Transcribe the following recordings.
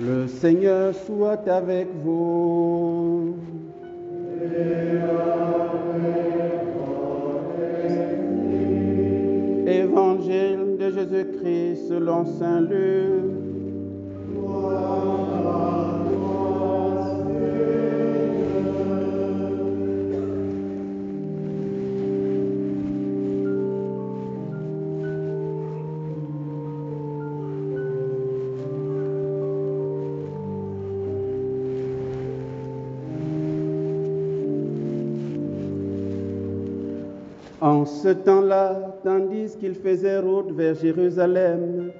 Le Seigneur soit avec vous. Évangile de Jésus-Christ selon saint Luc. En ce temps-là, tandis qu'il faisait route vers Jérusalem,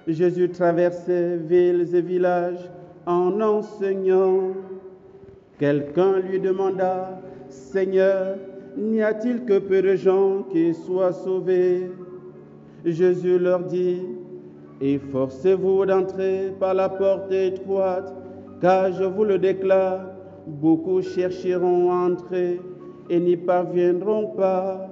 Jésus traversait villes et villages en enseignant. Quelqu'un lui demanda, « Seigneur, n'y a-t-il que peu de gens qui soient sauvés ?» Jésus leur dit, « Efforcez-vous d'entrer par la porte étroite, car je vous le déclare, beaucoup chercheront à entrer et n'y parviendront pas. »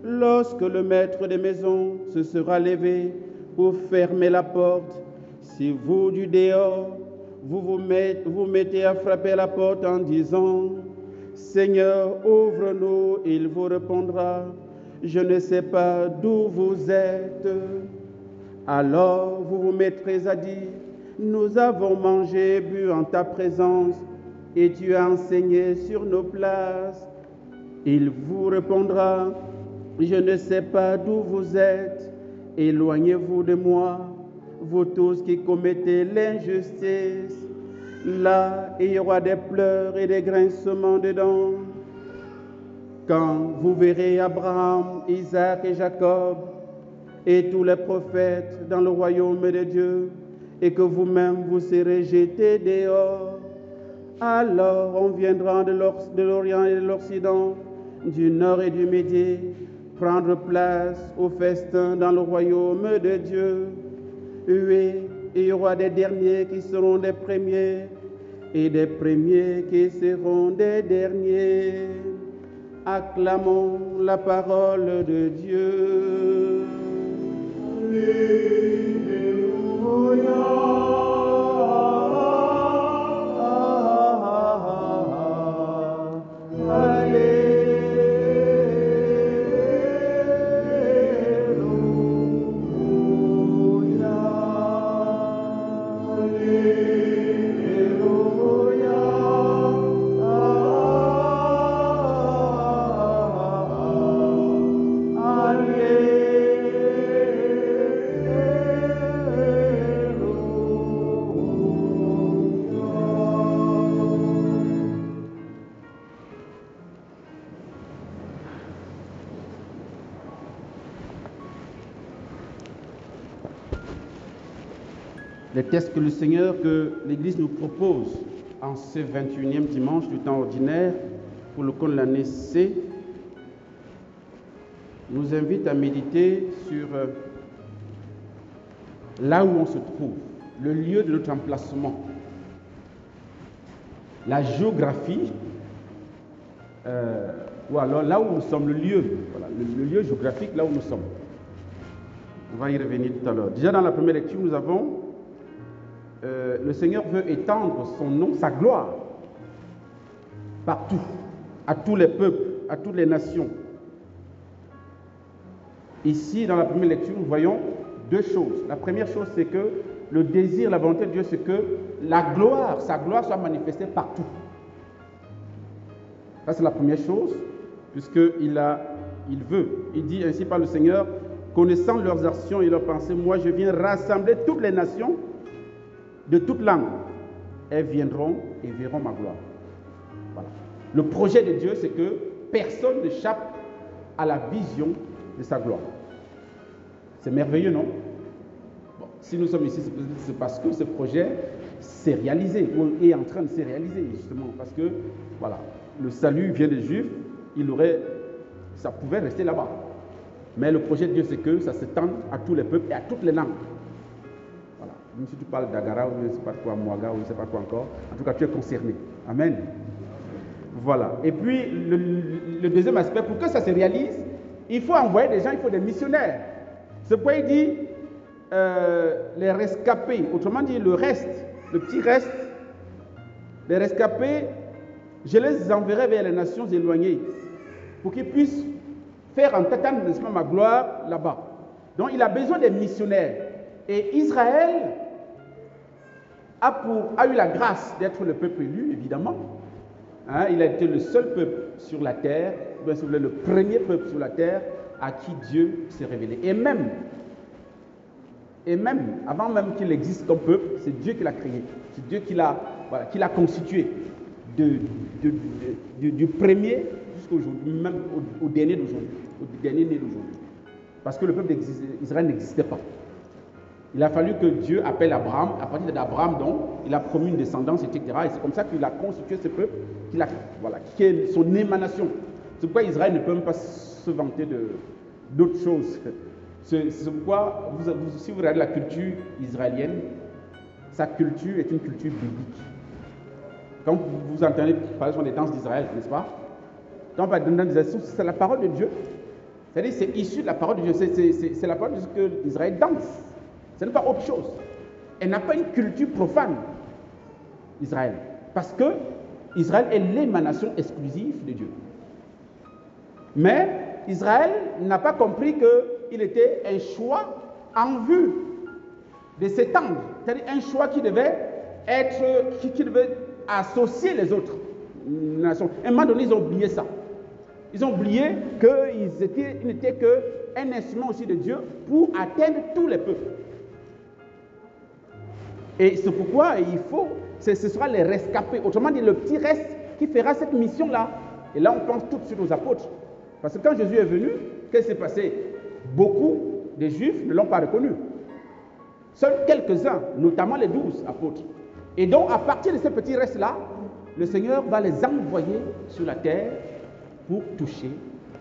Lorsque le maître des maisons se sera levé pour fermer la porte, si vous du dehors, vous mettez à frapper à la porte en disant, « Seigneur, ouvre-nous », il vous répondra, « Je ne sais pas d'où vous êtes. » Alors vous vous mettrez à dire, « Nous avons mangé et bu en ta présence, et tu as enseigné sur nos places. » Il vous répondra, « Je ne sais pas d'où vous êtes, éloignez-vous de moi, vous tous qui commettez l'injustice. » Là, il y aura des pleurs et des grincements de dents. Quand vous verrez Abraham, Isaac et Jacob et tous les prophètes dans le royaume de Dieu, et que vous-même vous serez jetés dehors, alors on viendra de l'Orient et de l'Occident, du Nord et du Midi, prendre place au festin dans le royaume de Dieu. Oui, il y aura des derniers qui seront des premiers, et des premiers qui seront des derniers. Acclamons la parole de Dieu. Alléluia. Les textes que le Seigneur, que l'Église nous propose en ce 21e dimanche du temps ordinaire pour le compte de l'année C, nous invitent à méditer sur là où on se trouve, le lieu de notre emplacement, la géographie, ou alors là où nous sommes, le lieu, voilà, le lieu géographique, là où nous sommes. On va y revenir tout à l'heure. Déjà dans la première lecture, nous avons le Seigneur veut étendre son nom, sa gloire, partout, à tous les peuples, à toutes les nations. Ici, dans la première lecture, nous voyons deux choses. La première chose, c'est que le désir, la volonté de Dieu, c'est que la gloire, sa gloire soit manifestée partout. Ça, c'est la première chose, puisqu'il veut. Il dit ainsi par le Seigneur, connaissant leurs actions et leurs pensées, moi je viens rassembler toutes les nations de toutes langues. Elles viendront et verront ma gloire. Voilà. Le projet de Dieu, c'est que personne n'échappe à la vision de sa gloire. C'est merveilleux, non? Bon, si nous sommes ici, c'est parce que ce projet s'est réalisé, ou est en train de se réaliser, justement, parce que, voilà, le salut vient des Juifs, ça pouvait rester là-bas. Mais le projet de Dieu, c'est que ça s'étende à tous les peuples et à toutes les langues. Voilà. Même si tu parles d'Agara, ou je ne sais pas quoi, Mouaga, ou je ne sais pas quoi encore, en tout cas, tu es concerné. Amen. Voilà. Et puis, le deuxième aspect, pour que ça se réalise, il faut envoyer des gens, il faut des missionnaire. Ce point, il dit les rescapés, autrement dit le reste, le petit reste, les rescapés, je les enverrai vers les nations éloignées pour qu'ils puissent faire entendre, n'est-ce pas, ma gloire là-bas. Donc il a besoin des missionnaires. Et Israël a eu la grâce d'être le peuple élu, évidemment. Hein, il a été le seul peuple sur la terre, bien sûr, le premier peuple sur la terre à qui Dieu s'est révélé. Et même, avant même qu'il existe comme peuple, c'est Dieu qui l'a créé. C'est Dieu qui l'a constitué. Du premier jusqu'aujourd'hui, même au dernier d'aujourd'hui, au dernier né d'aujourd'hui. Parce que le peuple d'Israël n'existait pas. Il a fallu que Dieu appelle Abraham. À partir d'Abraham, donc, il a promis une descendance, etc. Et c'est comme ça qu'il a constitué ce peuple, qui est son émanation. C'est pourquoi Israël ne peut même pas se vanter d'autres choses. C'est pourquoi, si vous regardez la culture israélienne, sa culture est une culture biblique. Quand vous entendez parler sur les danses d'Israël, n'est-ce pas? Quand on parle de danses d'Israël, c'est la parole de Dieu. C'est-à-dire c'est issu de la parole de Dieu. C'est la parole de Dieu que Israël danse. Ce n'est pas autre chose. Elle n'a pas une culture profane, Israël. Parce que Israël est l'émanation exclusive de Dieu. Mais Israël n'a pas compris qu'il était un choix en vue de s'étendre. C'est-à-dire un choix qui devait associer les autres nations. À un moment donné, ils ont oublié ça. Ils ont oublié qu'ils n'étaient qu'un instrument aussi de Dieu pour atteindre tous les peuples. Et c'est pourquoi ce sera les rescapés. Autrement dit, le petit reste qui fera cette mission-là. Et là, on pense tout de suite aux apôtres. Parce que quand Jésus est venu, qu'est-ce qui s'est passé? Beaucoup des Juifs ne l'ont pas reconnu. Seuls quelques-uns, notamment les 12 apôtres. Et donc, à partir de ce petit reste-là, le Seigneur va les envoyer sur la terre pour toucher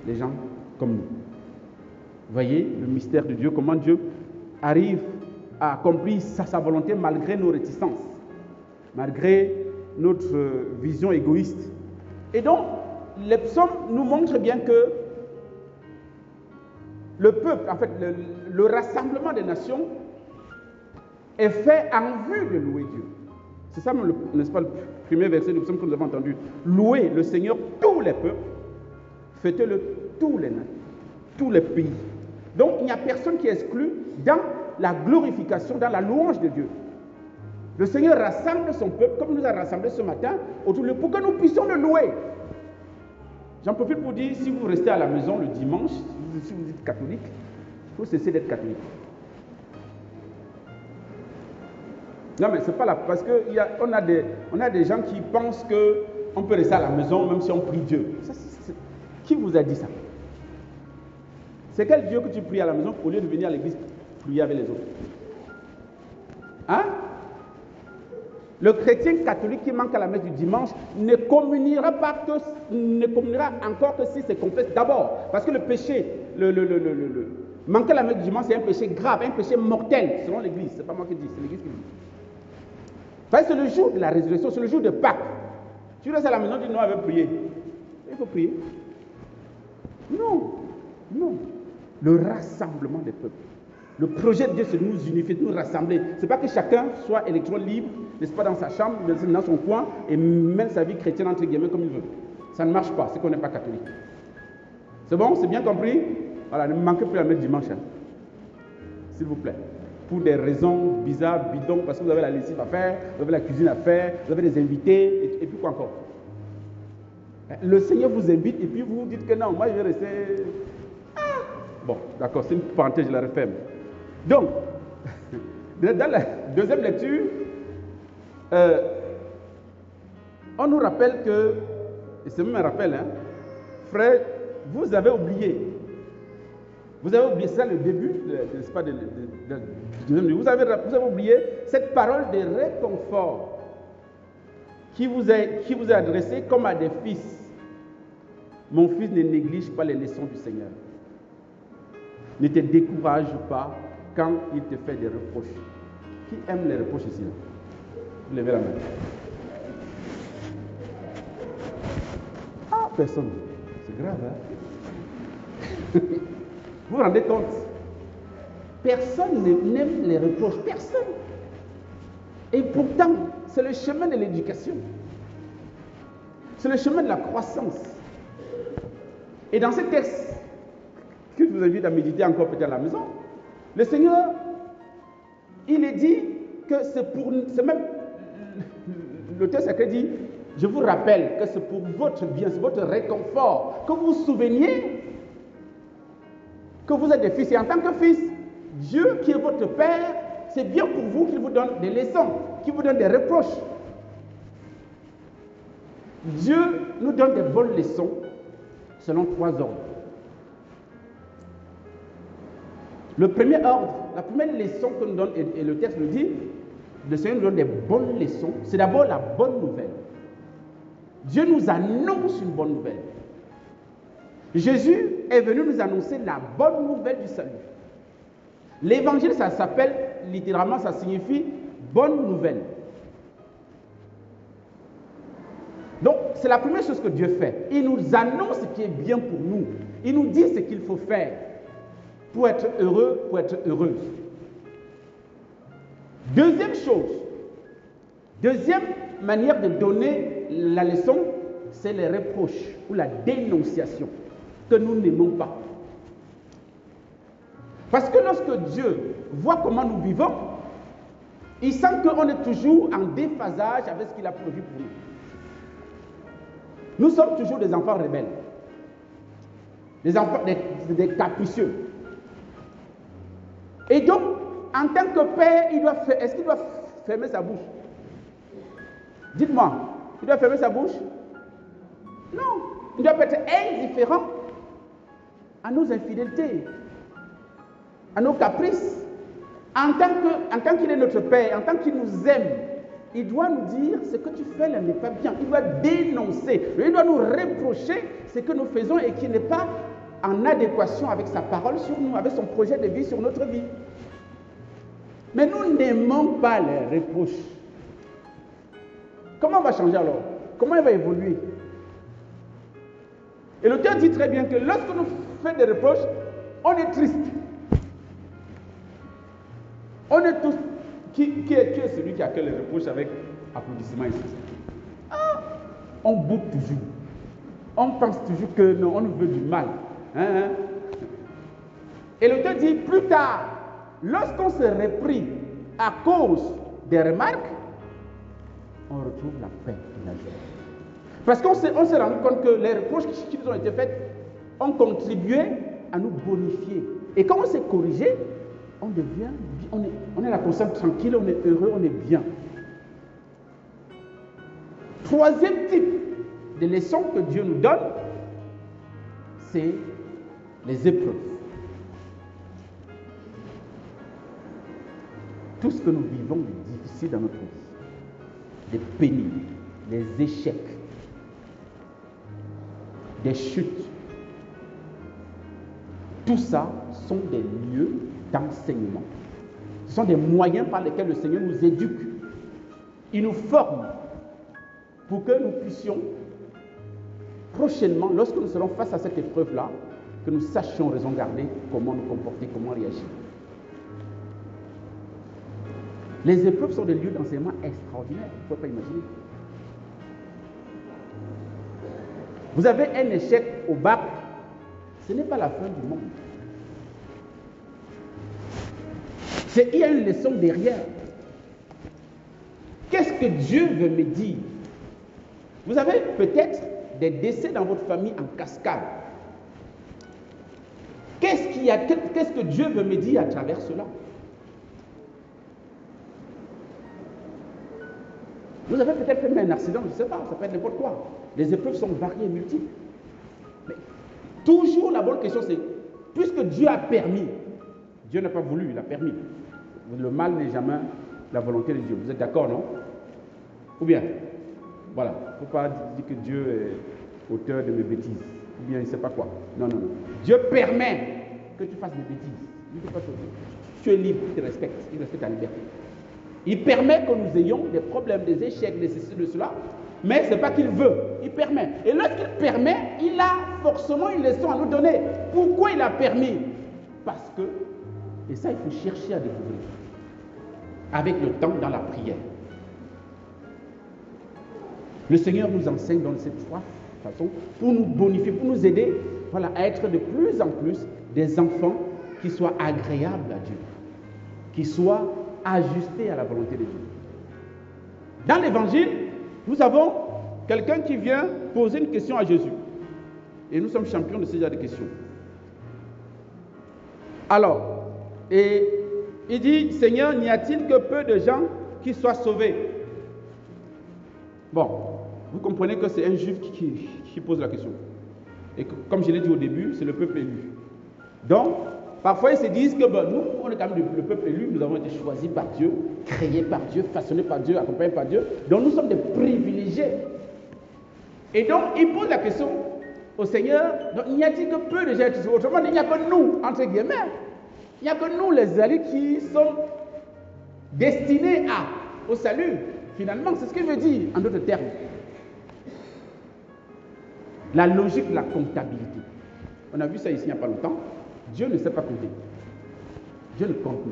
les gens comme nous. Voyez le mystère de Dieu, comment Dieu arrive à accomplir sa volonté malgré nos réticences, malgré notre vision égoïste. Et donc, les psaumes nous montrent bien que le peuple, en fait, le rassemblement des nations est fait en vue de louer Dieu. C'est ça, n'est-ce pas, le premier verset du psaume que nous avons entendu. Louez le Seigneur tous les peuples, fêtez-le tous les pays. Donc, il n'y a personne qui est exclu dans la glorification, dans la louange de Dieu. Le Seigneur rassemble son peuple, comme il nous a rassemblés ce matin, autour de lui, pour que nous puissions le louer. J'en profite pour dire, si vous restez à la maison le dimanche, si vous êtes catholique, il faut cesser d'être catholique. Non, mais c'est pas là, parce qu'on a des gens qui pensent qu'on peut rester à la maison même si on prie Dieu. Qui vous a dit ça? C'est quel Dieu que tu pries à la maison au lieu de venir à l'église prier avec les autres? Hein? Le chrétien catholique qui manque à la messe du dimanche ne communiera encore que si c'est confessé d'abord. Parce que le péché, manquer à la messe du dimanche, c'est un péché grave, un péché mortel, selon l'église. C'est pas moi qui dis, c'est l'église qui dit. C'est le jour de la résurrection, c'est le jour de Pâques. Tu restes à la maison, tu dis non, elle veut prier. Il faut prier. Non. Le rassemblement des peuples. Le projet de Dieu, c'est de nous unifier, de nous rassembler. Ce n'est pas que chacun soit électron libre, n'est-ce pas, dans sa chambre, dans son coin, et mène sa vie chrétienne, entre guillemets, comme il veut. Ça ne marche pas, c'est qu'on n'est pas catholique. C'est bon? C'est bien compris? Voilà, ne manquez plus la messe dimanche. Hein. S'il vous plaît. Pour des raisons bizarres, bidons, parce que vous avez la lessive à faire, vous avez la cuisine à faire, vous avez des invités, et puis quoi encore? Le Seigneur vous invite, et puis vous dites que non, moi je vais rester... Bon, d'accord, c'est une parenthèse, je la referme. Donc, dans la deuxième lecture, on nous rappelle que, et c'est même un rappel, hein, frère, vous avez oublié, c'est ça le début, n'est-ce pas, du deuxième livre, vous avez oublié cette parole de réconfort qui vous est adressée comme à des fils. Mon fils, ne néglige pas les leçons du Seigneur. Ne te décourage pas quand il te fait des reproches. Qui aime les reproches ici? Vous levez la main. Ah, personne. C'est grave, hein? Vous vous rendez compte? Personne n'aime les reproches. Personne. Et pourtant, c'est le chemin de l'éducation. C'est le chemin de la croissance. Et dans ce texte, que je vous invite à méditer encore peut-être à la maison, le Seigneur, il est dit que c'est même, le texte sacré dit, je vous rappelle que c'est pour votre bien, c'est votre réconfort, que vous vous souveniez que vous êtes des fils. Et en tant que fils, Dieu qui est votre Père, c'est bien pour vous qu'il vous donne des leçons, qu'il vous donne des reproches. Dieu nous donne des bonnes leçons selon 3 ordres. Le premier ordre, la première leçon que nous donne, et le texte nous dit, le Seigneur nous donne des bonnes leçons, c'est d'abord la bonne nouvelle. Dieu nous annonce une bonne nouvelle. Jésus est venu nous annoncer la bonne nouvelle du salut. L'évangile, ça s'appelle, littéralement, ça signifie bonne nouvelle. Donc, c'est la première chose que Dieu fait. Il nous annonce ce qui est bien pour nous. Il nous dit ce qu'il faut faire pour être heureux, pour être heureuse. Deuxième chose, deuxième manière de donner la leçon, c'est les reproches ou la dénonciation que nous n'aimons pas. Parce que lorsque Dieu voit comment nous vivons, il sent qu'on est toujours en déphasage avec ce qu'il a prévu pour nous. Nous sommes toujours des enfants rebelles, des enfants, des capricieux. Et donc, en tant que père, est-ce qu'il doit fermer sa bouche? Dites-moi, il doit fermer sa bouche? Non, il doit être indifférent à nos infidélités, à nos caprices. En tant qu'il est notre Père, en tant qu'il nous aime, il doit nous dire ce que tu fais là n'est pas bien. Il doit dénoncer, il doit nous reprocher ce que nous faisons et qui n'est pas en adéquation avec sa parole sur nous, avec son projet de vie sur notre vie. Mais nous n'aimons pas les reproches. Comment on va changer alors? Comment il va évoluer? Et l'auteur dit très bien que lorsque nous faisons des reproches, on est triste. On est tous... Qui est celui qui accueille les reproches avec applaudissements ici? On boude toujours. On pense toujours que non, on nous veut du mal. Et l'auteur dit plus tard, lorsqu'on se reprit à cause des remarques, on retrouve la paix et la joie. Parce qu'on s'est rendu compte que les reproches qui nous ont été faits ont contribué à nous bonifier. Et quand on s'est corrigé, on devient, on est la conscience tranquille, on est heureux, on est bien. Troisième type de leçon que Dieu nous donne, c'est les épreuves. Tout ce que nous vivons de difficile dans notre vie, des pénibles, des échecs, des chutes, tout ça sont des lieux d'enseignement. Ce sont des moyens par lesquels le Seigneur nous éduque. Il nous forme pour que nous puissions prochainement, lorsque nous serons face à cette épreuve-là, que nous sachions raison garder comment nous comporter, comment réagir. Les épreuves sont des lieux d'enseignement extraordinaires, vous ne pouvez pas imaginer. Vous avez un échec au bac, ce n'est pas la fin du monde. Il y a une leçon derrière. Qu'est-ce que Dieu veut me dire? Vous avez peut-être des décès dans votre famille en cascade. Qu'est-ce que Dieu veut me dire à travers cela? Vous avez peut-être fait un accident, je ne sais pas, ça peut être n'importe quoi. Les épreuves sont variées et multiples. Mais toujours la bonne question c'est, puisque Dieu a permis, Dieu n'a pas voulu, il a permis. Le mal n'est jamais la volonté de Dieu. Vous êtes d'accord, non? Ou bien, voilà, il ne faut pas dire que Dieu est auteur de mes bêtises. Ou bien, il ne sait pas quoi. Non, non, non. Dieu permet que tu fasses des bêtises. Tu es libre, il te respecte. Il respecte ta liberté. Il permet que nous ayons des problèmes, des échecs, de ceci, de cela. Mais ce n'est pas qu'il veut. Il permet. Et lorsqu'il permet, il a forcément une leçon à nous donner. Pourquoi il a permis? Parce que, et ça il faut chercher à découvrir, avec le temps dans la prière. Le Seigneur nous enseigne dans cette trois façons pour nous bonifier, pour nous aider voilà, à être de plus en plus des enfants qui soient agréables à Dieu, qui soient ajustés à la volonté de Dieu. Dans l'Évangile, nous avons quelqu'un qui vient poser une question à Jésus. Et nous sommes champions de ce genre de questions. Alors, et il dit, Seigneur, n'y a-t-il que peu de gens qui soient sauvés? Bon, vous comprenez que c'est un juif qui pose la question. Et que, comme je l'ai dit au début, c'est le peuple élu. Donc, parfois ils se disent que nous, on est quand même le peuple élu, nous avons été choisis par Dieu, créés par Dieu, façonnés par Dieu, accompagnés par Dieu. Donc nous sommes des privilégiés. Et donc, il pose la question au Seigneur, donc, n'y a-t-il que peu de gens qui sont sauvés? Autrement dit, il n'y a que nous, entre guillemets. Il n'y a que nous, les alliés, qui sommes destinés au salut. Finalement, c'est ce qu'il veut dire, en d'autres termes. La logique de la comptabilité. On a vu ça ici il n'y a pas longtemps. Dieu ne sait pas compter. Dieu ne compte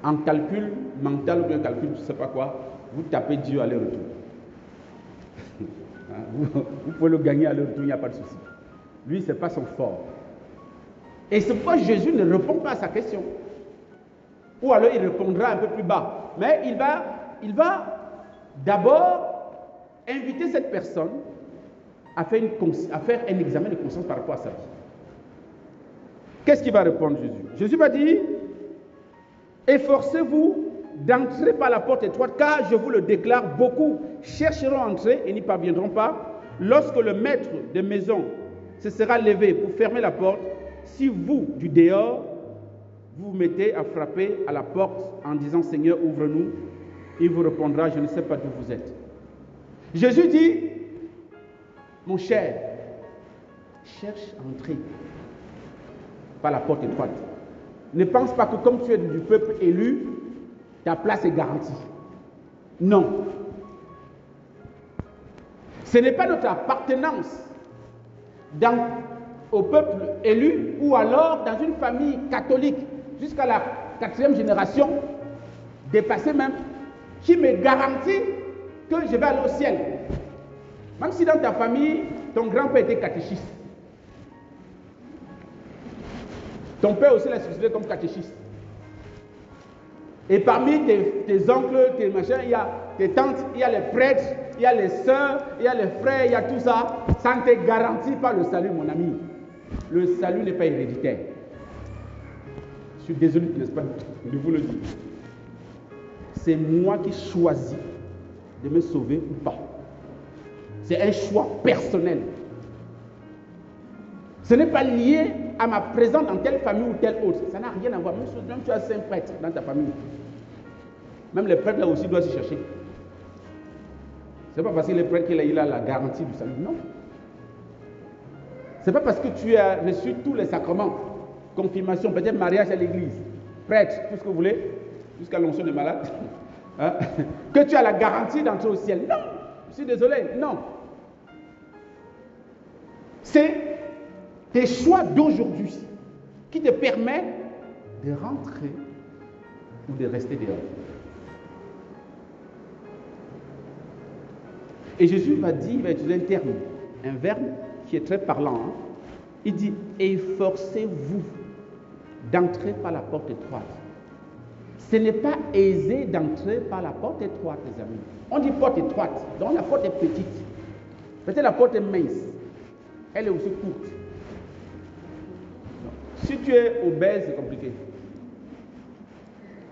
pas. En calcul mental ou bien calcul, je ne sais pas quoi, vous tapez Dieu aller-retour. Vous pouvez le gagner aller-retour, il n'y a pas de souci. Lui, ce n'est pas son fort. Et c'est pourquoi Jésus ne répond pas à sa question. Ou alors il répondra un peu plus bas. Mais il va d'abord inviter cette personne à faire un examen de conscience par rapport à sa vie. Qu'est-ce qu'il va répondre Jésus? Jésus va dire, efforcez-vous d'entrer par la porte étroite, car je vous le déclare, beaucoup chercheront à entrer et n'y parviendront pas. Lorsque le maître de maison se sera levé pour fermer la porte, si vous, du dehors, vous vous mettez à frapper à la porte en disant, Seigneur, ouvre-nous, il vous répondra, je ne sais pas d'où vous êtes. Jésus dit, mon cher, cherche à entrer par la porte étroite. Ne pense pas que comme tu es du peuple élu, ta place est garantie. Non. Ce n'est pas notre appartenance au peuple élu ou alors dans une famille catholique jusqu'à la 4e génération, dépassée même, qui me garantit que je vais aller au ciel. Même si dans ta famille, ton grand-père était catéchiste. Ton père aussi l'a succédé comme catéchiste. Et parmi tes oncles, tes machins, il y a tes tantes, il y a les prêtres, il y a les sœurs, il y a les frères, il y a tout ça. Ça ne te garantit pas le salut, mon ami. Le salut n'est pas héréditaire. Je suis désolé, n'est-ce pas, de vous le dire. C'est moi qui choisis de me sauver ou pas. C'est un choix personnel. Ce n'est pas lié à ma présence dans telle famille ou telle autre. Ça n'a rien à voir. Même tu as 5 prêtres dans ta famille. Même les prêtres là aussi doivent se chercher. Ce n'est pas parce que les prêtres qu'il a la garantie du salut. Non. Ce n'est pas parce que tu as reçu tous les sacrements, confirmation, peut-être mariage à l'église, prêtre, tout ce que vous voulez, jusqu'à l'onction des malades, hein, que tu as la garantie d'entrer au ciel. Non. Je suis désolé. Non. C'est tes choix d'aujourd'hui qui te permettent de rentrer ou de rester dehors. Et Jésus va dire, il va utiliser un terme, un verbe qui est très parlant. Hein. Il dit, efforcez-vous d'entrer par la porte étroite. Ce n'est pas aisé d'entrer par la porte étroite, les amis. On dit porte étroite, donc la porte est petite. Peut-être la porte est mince. Elle est aussi courte. Si tu es obèse, c'est compliqué.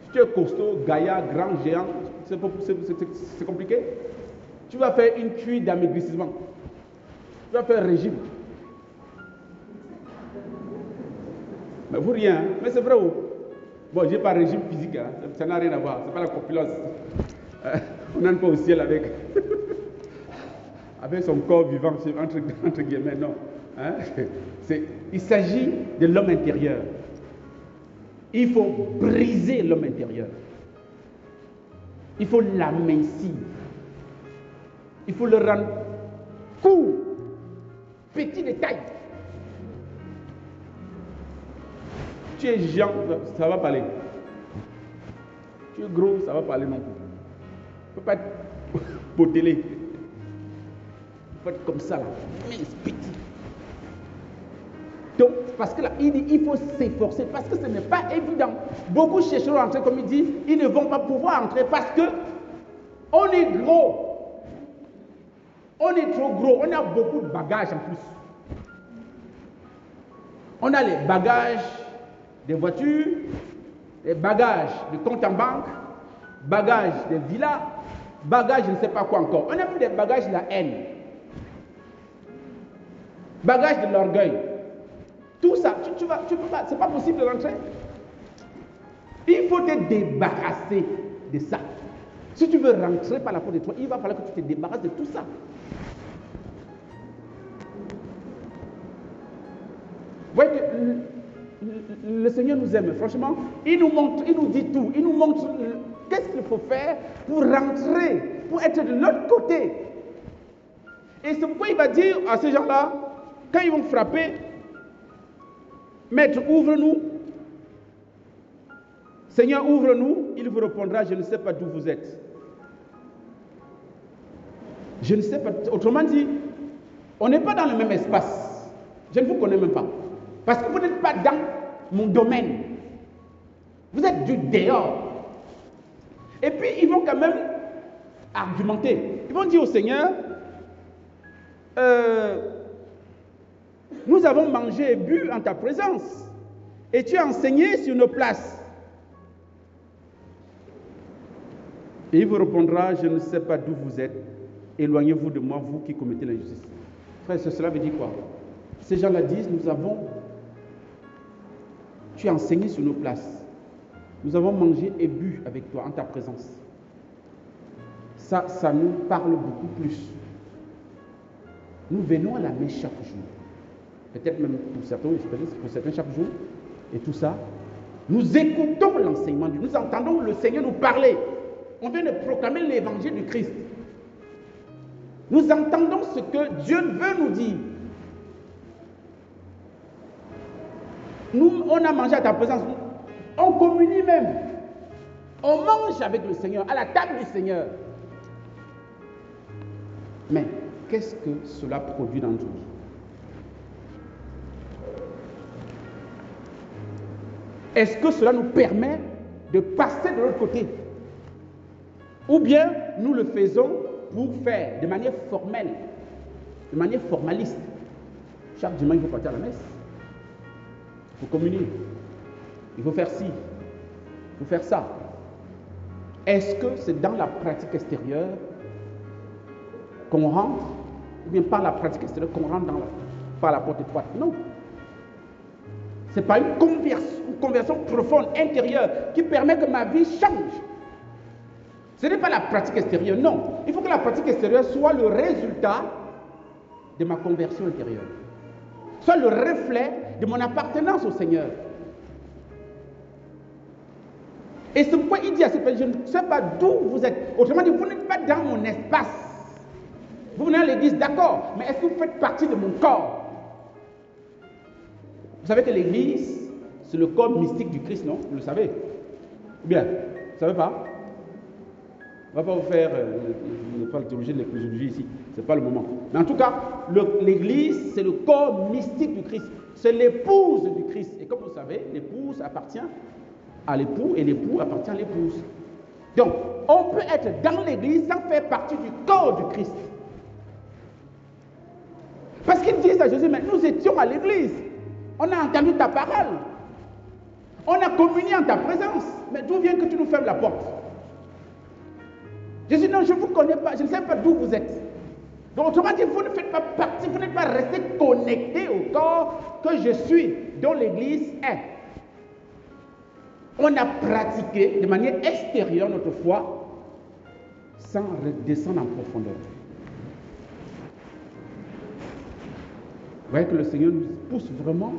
Si tu es costaud, gaillard, grand, géant, c'est compliqué. Tu vas faire une cure d'amaigrissement. Tu vas faire un régime. Mais vous rien, hein? Mais c'est vrai. Bon, je n'ai pas régime physique, hein? Ça n'a rien à voir. Ce n'est pas la corpulence. On n'entre pas au ciel avec son corps vivant, entre guillemets, non. Hein? Il s'agit de l'homme intérieur. Il faut briser l'homme intérieur. Il faut l'amincir. Il faut le rendre court, petit de taille. Tu es Jean, ça va parler. Tu es gros, ça va parler non plus. ne peut pas être potelé. Il faut être comme ça, là. Mince, petit. Donc, parce que là, il dit, il faut s'efforcer, parce que ce n'est pas évident. Beaucoup chercheront à entrer, comme il dit, ils ne vont pas pouvoir entrer parce que on est gros. On est trop gros. On a beaucoup de bagages en plus. On a les bagages des voitures, les bagages de compte en banque, bagages des villas, bagages je ne sais pas quoi encore. On a plus des bagages de la haine, bagages de l'orgueil. Tout ça, tu peux pas, c'est pas possible de rentrer. Il faut te débarrasser de ça. Si tu veux rentrer par la porte de toi, il va falloir que tu te débarrasses de tout ça. Vous voyez que le Seigneur nous aime, franchement. Il nous montre, il nous dit tout. Il nous montre qu'est-ce qu'il faut faire pour rentrer, pour être de l'autre côté. Et c'est pourquoi il va dire à ces gens-là, quand ils vont frapper, Maître, ouvre-nous. Seigneur, ouvre-nous. Il vous répondra, je ne sais pas d'où vous êtes. Je ne sais pas. Autrement dit, on n'est pas dans le même espace. Je ne vous connais même pas. Parce que vous n'êtes pas dans mon domaine. Vous êtes du dehors. Et puis, ils vont quand même argumenter. Ils vont dire au Seigneur, nous avons mangé et bu en ta présence. Et tu as enseigné sur nos places. Et il vous répondra, je ne sais pas d'où vous êtes. Éloignez-vous de moi, vous qui commettez l'injustice. Frère, cela veut dire quoi? Ces gens-là disent, tu as enseigné sur nos places. Nous avons mangé et bu avec toi en ta présence. Ça nous parle beaucoup plus. Nous venons à la messe chaque jour. Peut-être même pour certains chaque jour. Et tout ça. Nous écoutons l'enseignement de Dieu. Nous entendons le Seigneur nous parler. On vient de proclamer l'évangile du Christ. Nous entendons ce que Dieu veut nous dire. Nous, on a mangé à ta présence. On communie même. On mange avec le Seigneur, à la table du Seigneur. Mais qu'est-ce que cela produit dans notre vie? Est-ce que cela nous permet de passer de l'autre côté? Ou bien nous le faisons pour faire de manière formelle, de manière formaliste. Chaque dimanche, il faut partir à la messe. Il faut communier. Il faut faire ci. Il faut faire ça. Est-ce que c'est dans la pratique extérieure qu'on rentre, ou bien par la pratique extérieure qu'on rentre par la porte étroite? Non. Ce n'est pas une conversion profonde, intérieure, qui permet que ma vie change. Ce n'est pas la pratique extérieure, non. Il faut que la pratique extérieure soit le résultat de ma conversion intérieure. Soit le reflet de mon appartenance au Seigneur. Et c'est pourquoi il dit à ces personnes, je ne sais pas d'où vous êtes. Autrement dit, vous n'êtes pas dans mon espace. Vous venez à l'église, d'accord, mais est-ce que vous faites partie de mon corps? Vous savez que l'église, c'est le corps mystique du Christ, non? Vous le savez? Ou bien, vous ne savez pas? On ne va pas vous faire la théologie de l'ecclésiologie ici, ce n'est pas le moment. Mais en tout cas, l'église, c'est le corps mystique du Christ. C'est l'épouse du Christ. Et comme vous savez, l'épouse appartient à l'époux et l'époux appartient à l'épouse. Donc, on peut être dans l'église sans faire partie du corps du Christ. Parce qu'ils disent à Jésus, mais nous étions à l'église. On a entendu ta parole. On a communié en ta présence. Mais d'où vient que tu nous fermes la porte? Jésus, non, je ne vous connais pas. Je ne sais pas d'où vous êtes. Donc, autrement dit, vous ne faites pas partie, vous n'êtes pas resté connecté au corps que je suis, dont l'église est. On a pratiqué de manière extérieure notre foi sans redescendre en profondeur. Vous voyez que le Seigneur nous pousse vraiment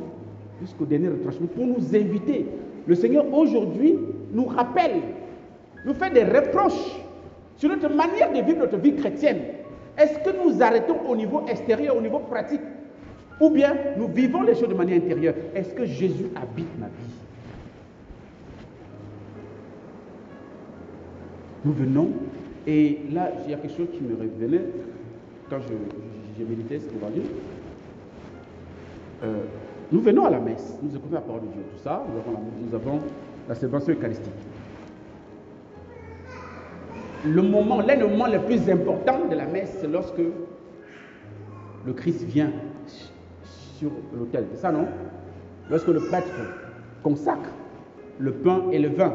jusqu'au dernier retranchement pour nous inviter. Le Seigneur aujourd'hui nous rappelle, nous fait des reproches sur notre manière de vivre notre vie chrétienne. Est-ce que nous arrêtons au niveau extérieur, au niveau pratique? Ou bien nous vivons les choses de manière intérieure? Est-ce que Jésus habite ma vie? Nous venons Et là, il y a quelque chose qui me revenait quand je méditais cet évangile. Nous venons à la messe, nous écoutons la parole de Dieu, tout ça, nous avons la célébration eucharistique. L'un des moments les plus importants de la messe, c'est lorsque le Christ vient sur l'autel. C'est ça, non? Lorsque le prêtre consacre le pain et le vin,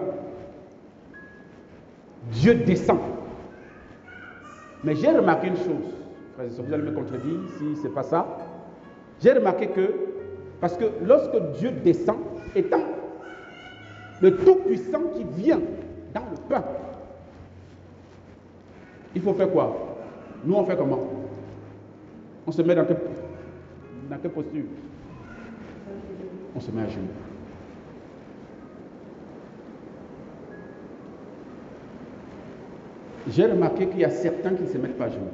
Dieu descend. Mais j'ai remarqué une chose, frères et sœurs, vous allez me contredire si ce n'est pas ça. J'ai remarqué que, parce que lorsque Dieu descend, étant le Tout-Puissant qui vient dans le pain, il faut faire quoi? Nous, on fait comment? On se met dans quelle posture? On se met à genoux. J'ai remarqué qu'il y a certains qui ne se mettent pas à genoux.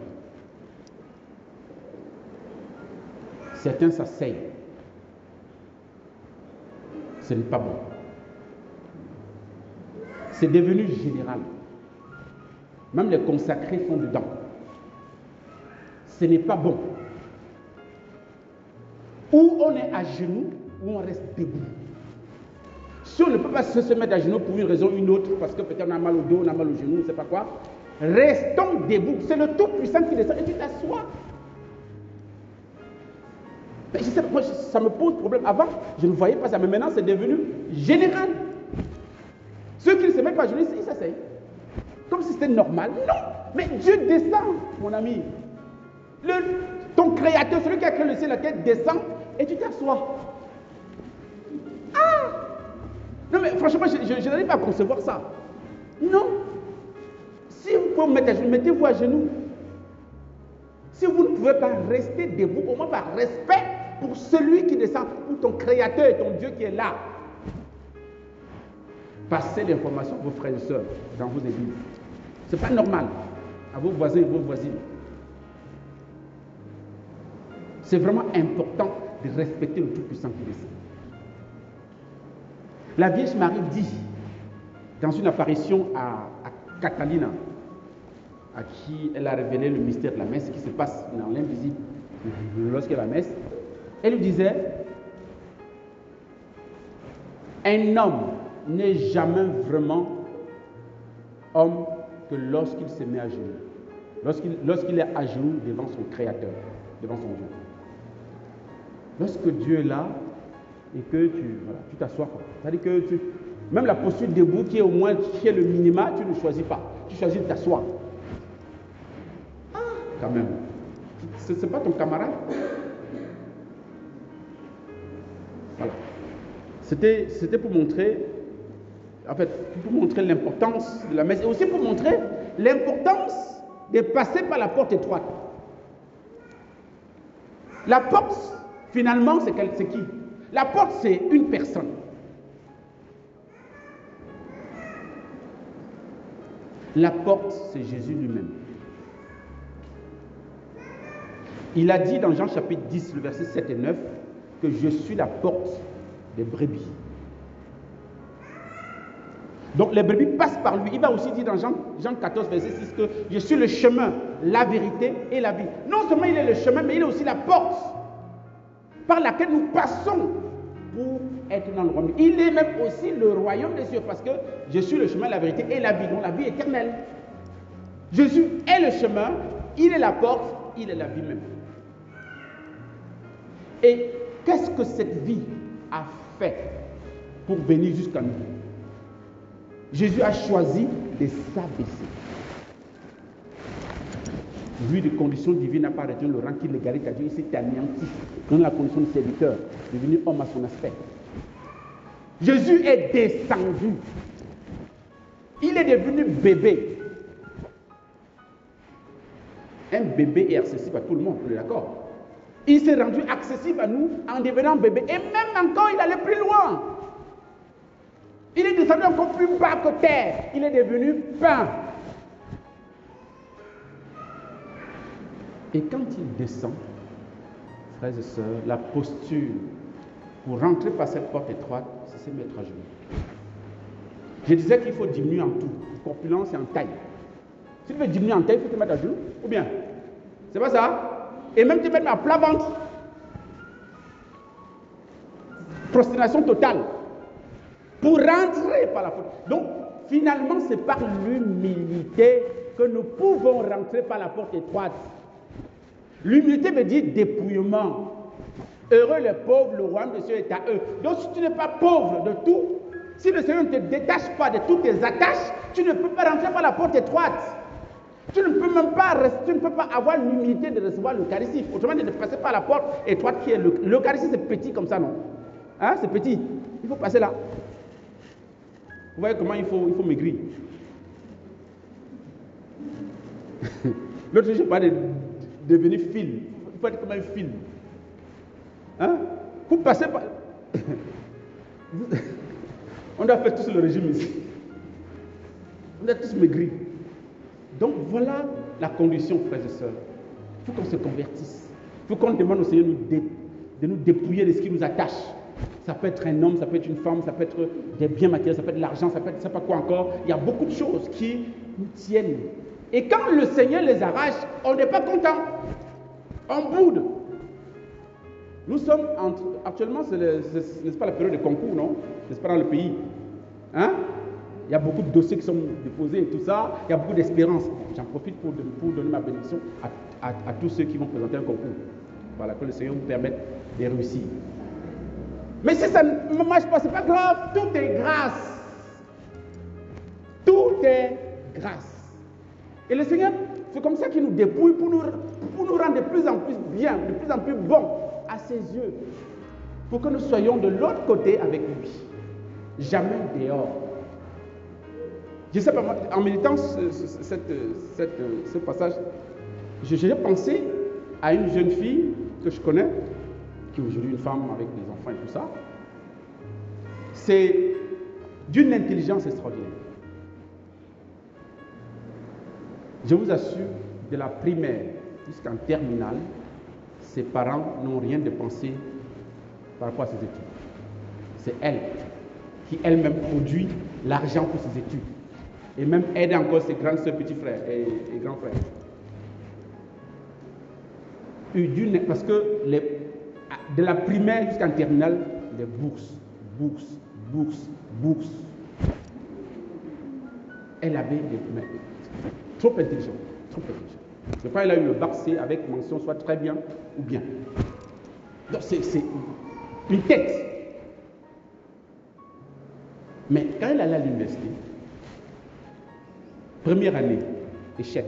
Certains s'asseyent. Ce n'est pas bon. C'est devenu général. Même les consacrés sont dedans. Ce n'est pas bon. Ou on est à genoux, ou on reste debout. Si on ne peut pas se mettre à genoux pour une raison ou une autre, parce que peut-être on a mal au dos, on a mal au genou, on ne sait pas quoi, restons debout. C'est le Tout-Puissant qui descend et tu t'assois. Mais je sais, moi, ça me pose problème. Avant, je ne voyais pas ça, mais maintenant c'est devenu général. Ceux qui ne se mettent pas à genoux, ils s'asseyent. Comme si c'était normal. Non, mais Dieu descend, mon ami. Ton créateur, celui qui a créé le ciel et la terre, descend et tu t'assois. Ah! Non, mais franchement, je n'arrive pas à concevoir ça. Non. Si vous pouvez vous mettre à genoux, mettez-vous à genoux. Si vous ne pouvez pas rester debout, au moins par respect pour celui qui descend, pour ton créateur et ton Dieu qui est là. Passez l'information à vos frères et sœurs dans vos églises. Ce n'est pas normal. À vos voisins et vos voisines. C'est vraiment important de respecter le Tout-Puissant qui descend. La Vierge Marie dit, dans une apparition à Catalina, à qui elle a révélé le mystère de la messe, ce qui se passe dans l'invisible lorsqu'il y a la messe, elle lui disait, un homme n'est jamais vraiment homme que lorsqu'il se met à genoux. Lorsqu'il est à genoux devant son Créateur, devant son Dieu. Lorsque Dieu est là et que tu t'assois, c'est-à-dire que même la posture debout qui est au moins qui est le minima, tu ne choisis pas. Tu choisis de t'asseoir. Ah, quand même. Ce n'est pas ton camarade. Voilà. C'était pour montrer, en fait, pour montrer l'importance de la messe et aussi pour montrer l'importance de passer par la porte étroite. La porte, finalement, c'est qui? La porte, c'est une personne. La porte, c'est Jésus lui-même. Il a dit dans Jean chapitre 10, le verset 7 et 9, que je suis la porte des brebis. Donc les brebis passent par lui. Il va aussi dire dans Jean 14, verset 6, que je suis le chemin, la vérité et la vie. Non seulement il est le chemin, mais il est aussi la porte par laquelle nous passons pour être dans le royaume. Il est même aussi le royaume des cieux, parce que je suis le chemin, la vérité et la vie, donc la vie éternelle. Jésus est le chemin, il est la porte, il est la vie même. Et qu'est-ce que cette vie a fait pour venir jusqu'à nous? Jésus a choisi de s'abaisser. Vu des conditions divines, n'a pas retenu le rang qu'il égalait à Dieu, il s'est anéanti dans la condition de serviteur, devenu homme à son aspect. Jésus est descendu. Il est devenu bébé. Un bébé est accessible à tout le monde, vous êtes d'accord? Il s'est rendu accessible à nous en devenant bébé. Et même encore, il allait plus loin. Il est descendu encore plus bas que terre. Il est devenu pain. Et quand il descend, frères et sœurs, la posture pour rentrer par cette porte étroite, c'est se mettre à genoux. Je disais qu'il faut diminuer en tout, en corpulence et en taille. Si tu veux diminuer en taille, il faut te mettre à genoux. Ou bien, c'est pas ça? Et même te mettre à plat ventre. Prosternation totale. Pour rentrer par la porte. Donc, finalement, c'est par l'humilité que nous pouvons rentrer par la porte étroite. L'humilité veut dire dépouillement. Heureux les pauvres, le royaume des cieux est à eux. Donc, si tu n'es pas pauvre de tout, si le Seigneur ne te détache pas de toutes tes attaches, tu ne peux pas rentrer par la porte étroite. Tu ne peux même pas, tu ne peux pas avoir l'humilité de recevoir l'Eucharistie. Autrement, de passer par la porte étroite qui est l'Eucharistie, c'est petit comme ça, non? Hein, c'est petit. Il faut passer là. Vous voyez comment il faut maigrir. L'autre jour, je parlais de devenir film. Il faut être comme un film. Hein? Pour passer par... On doit faire tous le régime ici. On doit tous maigrir. Donc voilà la condition, frères et sœurs. Il faut qu'on se convertisse. Il faut qu'on demande au Seigneur de nous dépouiller de ce qui nous attache. Ça peut être un homme, ça peut être une femme, ça peut être des biens matériels, ça peut être l'argent, ça peut être je ne sais pas quoi encore. Il y a beaucoup de choses qui nous tiennent. Et quand le Seigneur les arrache, on n'est pas content. On boude. Nous sommes actuellement, n'est-ce pas la période de concours, non? N'est-ce pas dans le pays? Hein? Il y a beaucoup de dossiers qui sont déposés et tout ça. Il y a beaucoup d'espérance. J'en profite pour donner ma bénédiction à tous ceux qui vont présenter un concours. Voilà, que le Seigneur nous permette de réussir. Mais si ça ne marche pas, ce n'est pas grave. Tout est grâce. Tout est grâce. Et le Seigneur, c'est comme ça qu'il nous dépouille pour nous rendre de plus en plus bien, de plus en plus bon à ses yeux. Pour que nous soyons de l'autre côté avec lui. Jamais dehors. Je ne sais pas, moi, en méditant ce passage, j'ai pensé à une jeune fille que je connais, qui est aujourd'hui une femme avec des enfants et tout ça. C'est d'une intelligence extraordinaire. Je vous assure, de la primaire jusqu'en terminale, ses parents n'ont rien dépensé par rapport à ses études. C'est elle qui elle-même produit l'argent pour ses études. Et même aide encore ses grands soeurs, petits frères et grands frères. Parce que de la primaire jusqu'en terminale, les bourses. Elle avait trop intelligente. Je crois qu'elle a eu le bac C avec mention soit très bien ou bien. Donc c'est une tête. Mais quand elle allait à l'université, première année, échec.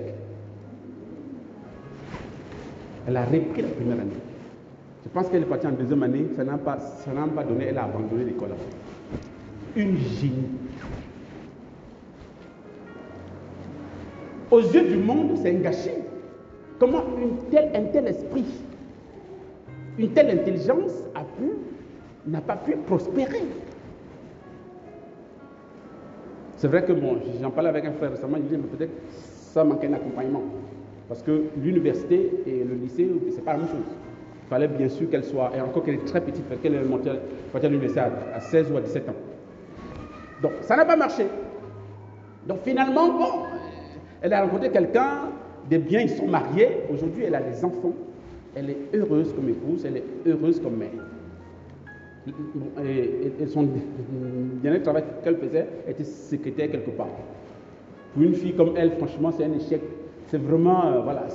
Elle a repris la première année. Je pense qu'elle est partie en deuxième année, ça n'a pas donné, elle a abandonné l'école. Une génie. Aux yeux du monde, c'est un gâchis. Comment un tel esprit, une telle intelligence n'a pas pu prospérer? C'est vrai que j'en parlais avec un frère récemment, il me disait, mais peut-être ça manquait d'accompagnement. Parce que l'université et le lycée, c'est pas la même chose. Il fallait bien sûr qu'elle soit, et encore qu'elle est très petite, parce qu'elle est montée à l'université à 16 ou à 17 ans. Donc, ça n'a pas marché. Donc, finalement, bon, elle a rencontré quelqu'un, des biens, ils sont mariés. Aujourd'hui, elle a des enfants. Elle est heureuse comme épouse, elle est heureuse comme mère. Et son dernier travail qu'elle faisait était secrétaire quelque part. Pour une fille comme elle, franchement, c'est un échec. C'est vraiment, voilà,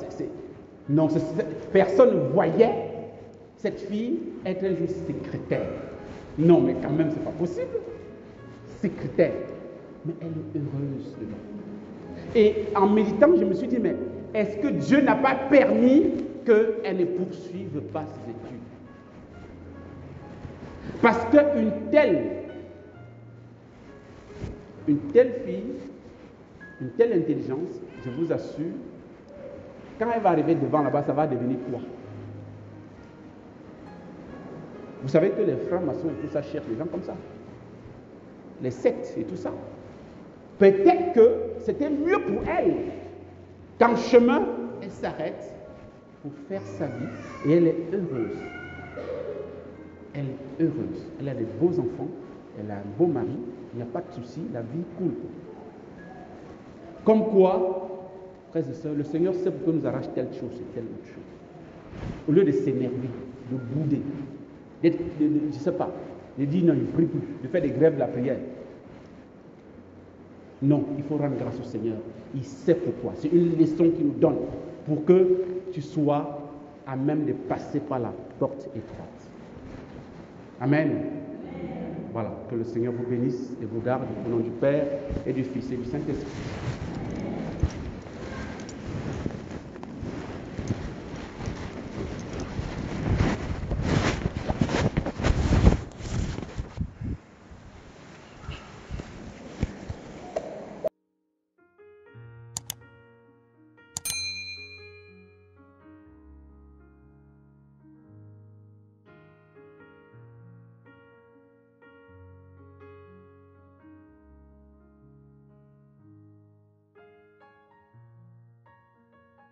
personne ne voyait cette fille être un jour secrétaire. Non, mais quand même, c'est pas possible. Secrétaire. Mais elle est heureuse dedans. Et en méditant, je me suis dit, mais est-ce que Dieu n'a pas permis qu'elle ne poursuive pas ses études? Parce qu'une telle fille, une telle intelligence, je vous assure, quand elle va arriver devant là-bas, ça va devenir quoi? Vous savez que les frères maçons et tout ça cherchent des gens comme ça. Les sectes et tout ça. Peut-être que c'était mieux pour elle qu'en chemin, elle s'arrête pour faire sa vie et elle est heureuse. Elle est heureuse. Elle a des beaux enfants, elle a un beau mari, il n'y a pas de souci, la vie coule. Comme quoi, Frères et sœurs, le Seigneur sait pourquoi nous arrache telle chose et telle autre chose. Au lieu de s'énerver, de bouder, je ne sais pas, de dire non, je ne prie plus, de faire des grèves de la prière. Non, il faut rendre grâce au Seigneur. Il sait pourquoi. C'est une leçon qu'il nous donne pour que tu sois à même de passer par la porte étroite. Amen. Voilà, que le Seigneur vous bénisse et vous garde au nom du Père et du Fils et du Saint-Esprit.